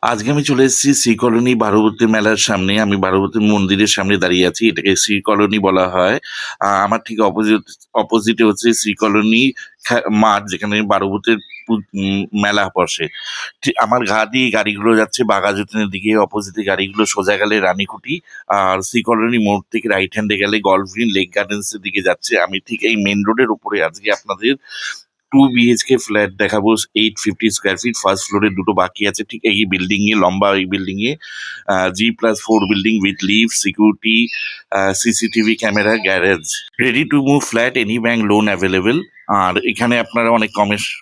আজকে আমি চলে এসেছি শ্রী কলোনি বারবতী মেলার সামনে। আমি বারবতী মন্দিরের সামনে দাঁড়িয়ে আছি। এটাকে শ্রী কলোনি বলা হয়। আমার ঠিক অপোজিটে হচ্ছে শ্রী কলোনি মাঠ, যেখানে বারবতীর মেলা বসে। আমার ঘা দিয়ে গাড়িগুলো যাচ্ছে বাঘাযতীনের দিকে, অপোজিটে গাড়িগুলো সোজা গেলে রানীকুটি, আর শ্রী কলোনি মোড় থেকে রাইট হ্যান্ডে গেলে গল্ফ গ্রিন লেক গার্ডেন্স এর দিকে যাচ্ছে। আমি ঠিক এই মেন রোডের উপরে আজকে আপনাদের 2 BHK ফ্ল্যাট দেখাবো, 850 স্কোয়ার ফিট। ফার্স্ট ফ্লোরে দুটো বাকি আছে ঠিক এই বিল্ডিং এ, লম্বা এই বিল্ডিং এ। G+4 building with lift, security, CCTV camera, garage. Ready to move flat, any bank loan available. আর এখানে আপনারা অনেক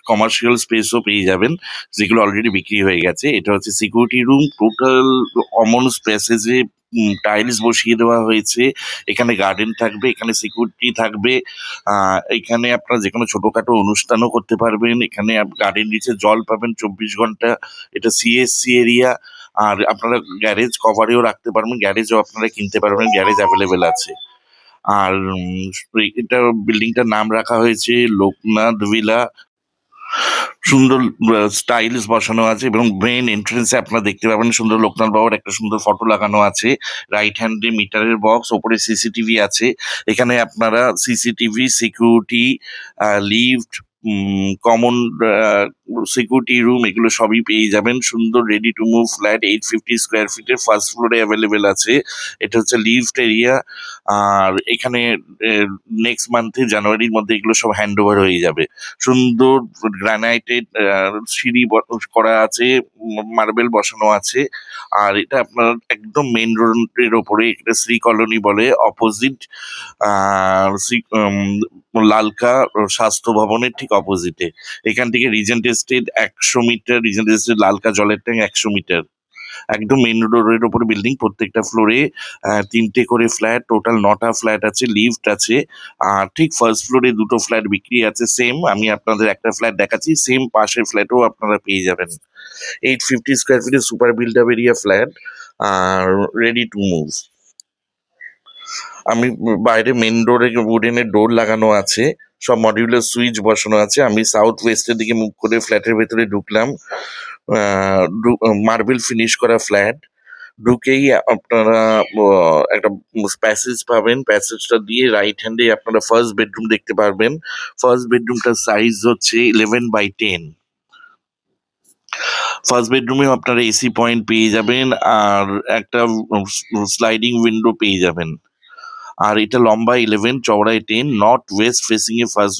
কমার্শিয়াল স্পেসও পেয়ে যাবেন, যেগুলো অলরেডি বিক্রি হয়ে গেছে। এটা হচ্ছে সিকিউরিটি রুম, টোটাল কমন স্পেসেসে টাইলস বসিয়ে দেওয়া হয়েছে। এখানে গার্ডেন থাকবে, এখানে সিকিউরিটি থাকবে। এখানে আপনারা যে কোনো ছোটখাটো অনুষ্ঠানও করতে পারবেন। এখানে গার্ডেন নিচে জল পাবেন 24 ঘন্টা। এটা CSC এরিয়া। আর আপনারা গ্যারেজ কভারেও রাখতে পারবেন, গ্যারেজও আপনারা কিনতে পারবেন, গ্যারেজ অ্যাভেলেবেল আছে। আর এটা বিল্ডিংটার নাম রাখা হয়েছে লোকনাথ ভিলা। সুন্দর স্টাইলস বসানো আছে, এবং মেইন এন্ট্রেন্সে আপনারা দেখতে পাবেন সুন্দর লোকনাথ বাবার একটা সুন্দর ফটো লাগানো আছে। রাইট হ্যান্ডে মিটারের বক্স, ওপরে সিসিটিভি আছে। এখানে আপনারা CCTV, security, lift, common security room, এগুলো সবই পেয়ে যাবেন। সুন্দর ready to move flat, 850 square ফিটের, ফার্স্ট ফ্লোরে অ্যাভেলেবেল আছে। এটা হচ্ছে লিফট এরিয়া। আর এখানে নেক্সট মান্থে জানুয়ারির মধ্যে এগুলো সব হ্যান্ড ওভার হয়ে যাবে। সুন্দর গ্রানাইটেড সিঁড়ি করা আছে, মার্বেল বসানো আছে। আর এটা আপনার একদম মেন রোডের ওপরে, এটা শ্রী কলোনি বলে, অপোজিট লালকা স্বাস্থ্য ভবনের ঠিক অপোজিটে। এখান থেকে Regent Estate 100 meter, Regent Estate লালকা জলের ট্যাঙ্ক 100 মিটার। একদম মেন রোডের ওপরে বিল্ডিং, প্রত্যেকটা ফ্লোরে 3টে করে ফ্ল্যাট, টোটাল 9টা ফ্ল্যাট আছে, লিফট আছে। আর ঠিক ফার্স্ট ফ্লোরে দুটো ফ্ল্যাট বিক্রি আছে সেম। আমি আপনাদের একটা ফ্ল্যাট দেখাচ্ছি, সেম পাশের ফ্ল্যাটও আপনারা পেয়ে যাবেন। 850 স্কোয়ার ফিটের super build up area flat, আর রেডি টু মুভ। আমি বাইরে মেন ডোরে উডেনের ডোর লাগানো আছে, সব মডিউলার সুইচ বসানো আছে। আমি সাউথ ওয়েস্টের দিকে মুখ করে ফ্ল্যাটের ভেতরে ঢুকলাম। মার্বেল ফিনিশ করা ফ্ল্যাট। ঢুকেই আপনারা একটা প্যাসেজ পাবেন। প্যাসেজটা দিয়ে রাইট হ্যান্ডে আপনারা ফার্স্ট বেডরুম দেখতে পারবেন। ফার্স্ট বেডরুমটার সাইজ হচ্ছে 11x10। ফার্স্ট বেডরুমে আপনারা AC পয়েন্ট পেয়ে যাবেন, আর একটা স্লাইডিং উইন্ডো পেয়ে যাবেন। আর এটা লম্বা 11, চওড়ায় 10, নর্থ ওয়েস্ট ফেসিং এ ফার্স্ট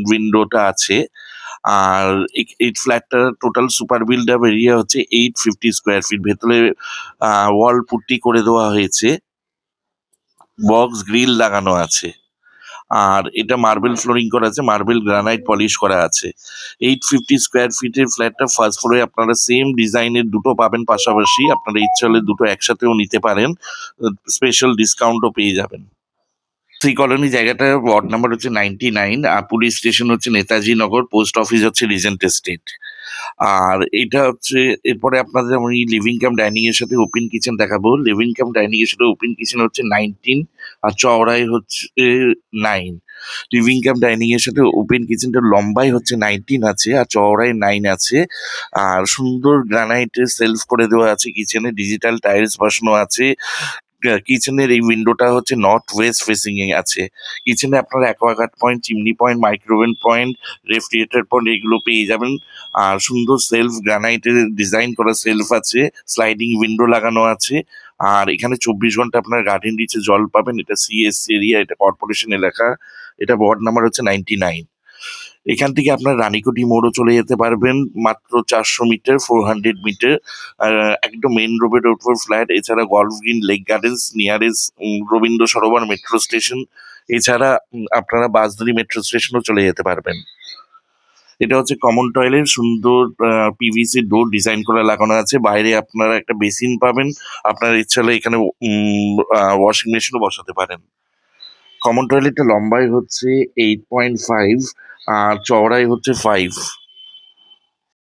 উইন্ডোটা আছে। আর এই ফ্ল্যাটটার total super build up area হচ্ছে 850 স্কোয়ার ফিট। ভেতরে ওয়াল পুট্টি করে দেওয়া হয়েছে, বক্স গ্রিল লাগানো আছে। আর এটা মার্বেল ফ্লোরিং করা আছে, মার্বেল গ্রানাইট পলিশ করা আছে। 850 স্কোয়ার ফিটের ফ্ল্যাটটা ফার্স্ট ফ্লোরে আপনারা সেম ডিজাইনের দুটো পাবেন পাশাপাশি। আপনারা ইচ্ছা হলে দুটো একসাথেও নিতে পারেন, স্পেশাল ডিসকাউন্টও পেয়ে যাবেন। শ্রী কলোনি জায়গাটা ওয়ার্ড নাম্বার হচ্ছে 99, আর পুলিশ স্টেশন হচ্ছে নেতাজি নগর, পোস্ট অফিস হচ্ছে রিজেন্ট এস্টেট। আর এটা হচ্ছে, এরপরে আপনাদের আমি লিভিং কাম ডাইনিং এর সাথে ওপেন কিচেন দেখাবো। লিভিং কাম ডাইনিং এর সাথে ওপেন কিচেন হচ্ছে 19, আর চওড়াই হচ্ছে 9। লিভিং কাম ডাইনিং এর সাথে ওপেন কিচেনটা লম্বাই হচ্ছে 19 আছে, আর চওড়াই 9 আছে। আর সুন্দর গ্রানাইটের সেলফ করে দেওয়া আছে কিচেনে, ডিজিটাল টাইলস বসানো আছে। কিচেনের এই উইন্ডোটা হচ্ছে নর্থ ওয়েস্ট ফেসিং এ আছে। কিচেনে আপনারা Aquaguard point, chimney point, microwave point, refrigerator point এগুলো পেয়ে যাবেন। আর সুন্দর সেলফ, গ্রানাইটের ডিজাইন করা সেলফ আছে, স্লাইডিং উইন্ডো লাগানো আছে। আর এখানে 24 ঘন্টা আপনার গার্ডেন নিচে জল পাবেন। এটা CSC এরিয়া, এটা কর্পোরেশন এলাকা। এটা ওয়ার্ড নাম্বার হচ্ছে 99। এখান থেকে আপনার রানীকুটি মোড়ও চলে যেতে পারবেন, মাত্র 400 মিটার, 400 মিটার। একদম মেন রোডের উপর ফ্ল্যাট। এছাড়া Golf Green Lake Gardens, nearest Rabindra Sarobar metro station. এছাড়া আপনারা বাসদুরি মেট্রো স্টেশনও চলে যেতে পারবেন। এটা হচ্ছে কমন টয়লেট, সুন্দর PVC ডোর ডিজাইন করে লাগানো আছে। বাইরে আপনারা একটা বেসিন পাবেন, আপনার ইচ্ছা হলে এখানে ওয়াশিং মেশিনও বসাতে পারেন। কমন টয়লেটটা লম্বাই হচ্ছে 8.5, আর চওড়াই হচ্ছে 5।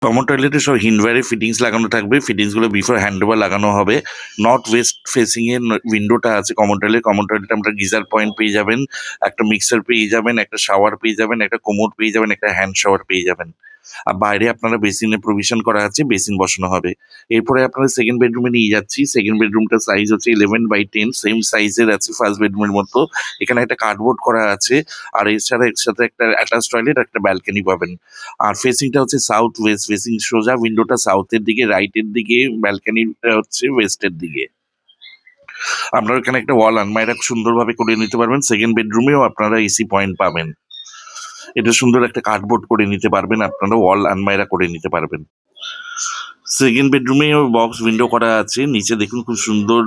কমন টয়লেটে সব হিন্ডওয়্যারের ফিটিংস লাগানো থাকবে, ফিটিংস গুলো বিফোর হ্যান্ড ওভার লাগানো হবে। নর্থ ওয়েস্ট ফেসিং এর উইন্ডোটা আছে কমন টয়লেট। কমন টয়লেটে আমরা গিজার পয়েন্ট পেয়ে যাবেন, একটা মিক্সার পেয়ে যাবেন, একটা শাওয়ার পেয়ে যাবেন, একটা কোমোড পেয়ে যাবেন, একটা হ্যান্ড শাওয়ার পেয়ে যাবেন। আর বাইরে আপনারা বেসিনের প্রভিশন করা আছে, বেসিন বসানো হবে। এরপরে আপনারা সেকেন্ড বেডরুমে নিয়ে যাচ্ছি। সেকেন্ড বেডরুমটার সাইজ হচ্ছে 11/10, সেম সাইজের আছে ফার্স্ট বেডরুমের মতো। এখানে একটা কার্ডবোর্ড করা আছে, আর এছাড়া এর সাথে একটা অ্যাটাচ টয়লেট, একটা ব্যালকনি পাবেন। আর ফেসিংটা হচ্ছে সাউথ ওয়েস্ট ফেসিং, সোজা উইন্ডোটা সাউথের দিকে, রাইটের দিকে, ব্যালকনিটা হচ্ছে ওয়েস্টের দিকে। আপনারা এখানে একটা ওয়াল আলমারি সুন্দরভাবে করে নিতে পারবেন। সেকেন্ড বেডরুমেও আপনারা এসি পয়েন্ট পাবেন। এটা সুন্দর একটা কার্ডবোর্ড করে নিতে পারবেন, আপনারা ওয়াল আলমারি করে নিতে পারবেন। সেকেন্ড বেডরুমে বক্স উইন্ডো করা আছে, নিচে দেখুন খুব সুন্দর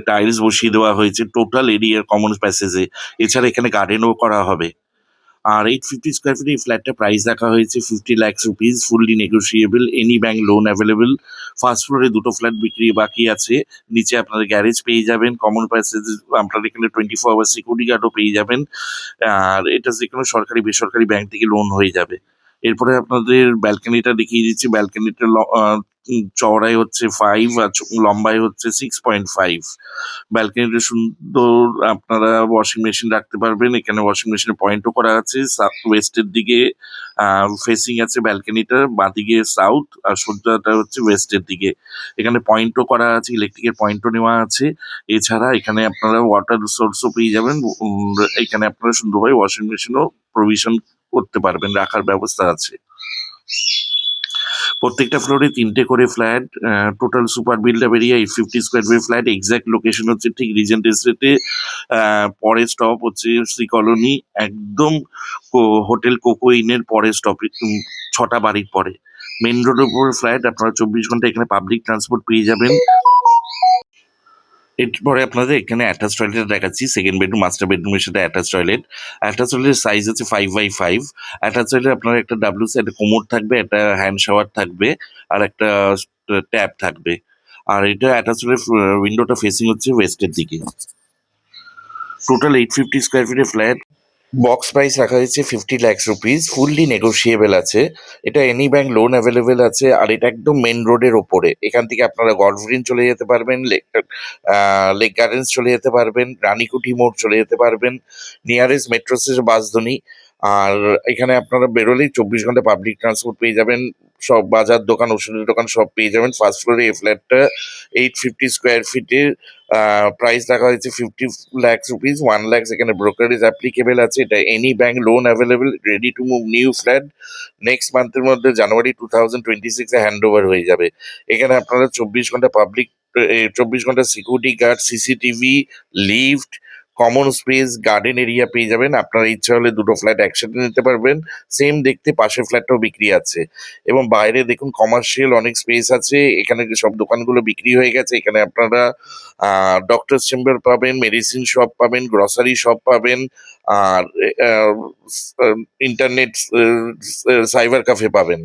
টাইলস বসিয়ে দেওয়া হয়েছে টোটাল এরিয়া কমন প্যাসেজে। এছাড়া এখানে গার্ডেনও করা হবে। আর 850 স্কোয়ার ফিট এই ফ্ল্যাটটা প্রাইস রাখা হয়েছে 50 lakh rupees, fully negotiable, any bank loan available. First ফ্লোরে দুটো ফ্ল্যাট বিক্রি বাকি আছে। নিচে আপনারা গ্যারেজ পেয়ে যাবেন, কমন প্যাসেজ আপনারা এখানে 24 আওয়ার সিকিউরিটি গার্ডও পেয়ে যাবেন। আর এটা যে কোনো সরকারি বেসরকারি ব্যাংক থেকে লোন হয়ে যাবে। এরপরে আপনাদের ব্যালকনিটা দেখিয়ে দিচ্ছি। ব্যালকনিটা চওড়ায় হচ্ছে 5 আর লম্বায় হচ্ছে 6.5। ব্যালকনিটা সুন্দর, আপনারা ওয়াশিং মেশিন রাখতে পারবেন। এখানে ওয়াশিং মেশিনের পয়েন্টও করা আছে। ওয়েস্টের দিকে ফেসিং আছে ব্যালকনিটা, বাঁদিকে সাউথ, আর সজ্জাটা হচ্ছে ওয়েস্টের দিকে। এখানে পয়েন্টও করা আছে, ইলেকট্রিকের পয়েন্টও নেওয়া আছে। এছাড়া এখানে আপনারা ওয়াটার সোর্সও পেয়ে যাবেন। এখানে আপনারা সুন্দরভাবে ওয়াশিং মেশিনও প্রভিশন করতে পারবেন, রাখার ব্যবস্থা আছে। প্রত্যেকটা ফ্লোরে 3টে করে flat, total super build up area 850 square feet flat. Exact location হচ্ছে ঠিক রিজেন্ট এস্টেটে, পরের স্টপ হচ্ছে শ্রী কলোনি, একদম হোটেল কোকো ইনের পরের স্টপে, 6টা বাড়ির পরে। মেন রোডের উপর ফ্ল্যাট, আপনারা 24 ঘন্টা এখানে পাবলিক ট্রান্সপোর্ট পেয়ে যাবেন। এরপরে আপনাদের এখানে অ্যাটাচ টয়লেট দেখাচ্ছি। সেকেন্ড বেডরুম, মাস্টার বেডরুমের সাথে অ্যাটাচ টয়লেট। অ্যাটাচ টয়লেটের সাইজ হচ্ছে 5/5। অ্যাটাচ টয়লেটে আপনার একটা WC, একটা কোমোড থাকবে, একটা হ্যান্ড শাওয়ার থাকবে, আর একটা ট্যাপ থাকবে। আর এটা অ্যাটাচ টয়লেট উইন্ডোটা ফেসিং হচ্ছে ওয়েস্টের দিকে। টোটাল 850 স্কোয়ার ফিটের ফ্ল্যাট। বক্স প্রাইস রাখা হয়েছে 50 লাখ রুপিস, ফুললি নেগোসিয়েবল আছে। এটা এনি ব্যাংক লোন অ্যাভেলেবেল আছে, আর এটা একদম মেন রোডের ওপরে। এখান থেকে আপনারা গল্ফ গ্রিন চলে যেতে পারবেন, লেক গার্ডেন্স চলে যেতে পারবেন, রানীকুঠি মোড় চলে যেতে পারবেন, নিয়ারেস্ট মেট্রো স্টেশন বাসধনী। আর এখানে আপনারা বেরোলেই 24 ঘন্টা পাবলিক ট্রান্সপোর্ট পেয়ে যাবেন, সব বাজার দোকান, ওষুধের দোকান সব পেয়ে যাবেন। ফার্স্ট ফ্লোরে এই ফ্ল্যাটটা 850 স্কোয়ার ফিটের, প্রাইস রাখা হয়েছে 50 লাখ রুপিস। 1 লাখ এখানে ব্রোকারেজ অ্যাপ্লিকেবল আছে। এটা any bank loan available, ready to move new flat. Next মান্থের মধ্যে জানুয়ারি 2026 হ্যান্ড ওভার হয়ে যাবে। এখানে আপনারা 24 ঘন্টা security guard, CCTV, lift, common space, garden area পেয়ে যাবেন। আপনার ইচ্ছা হলে দুটো ফ্ল্যাট একসাথে নিতে পারবেন। সেম দেখতে পাশের ফ্ল্যাটটাও বিক্রি আছে। এবং বাইরে দেখুন কমার্শিয়াল অনেক স্পেস আছে। এখানে সব দোকানগুলো বিক্রি হয়ে গেছে। এখানে আপনারা ডক্টর চেম্বার পাবেন, মেডিসিন শপ পাবেন, গ্রসারি শপ পাবেন, আর ইন্টারনেট সাইবার ক্যাফে পাবেন।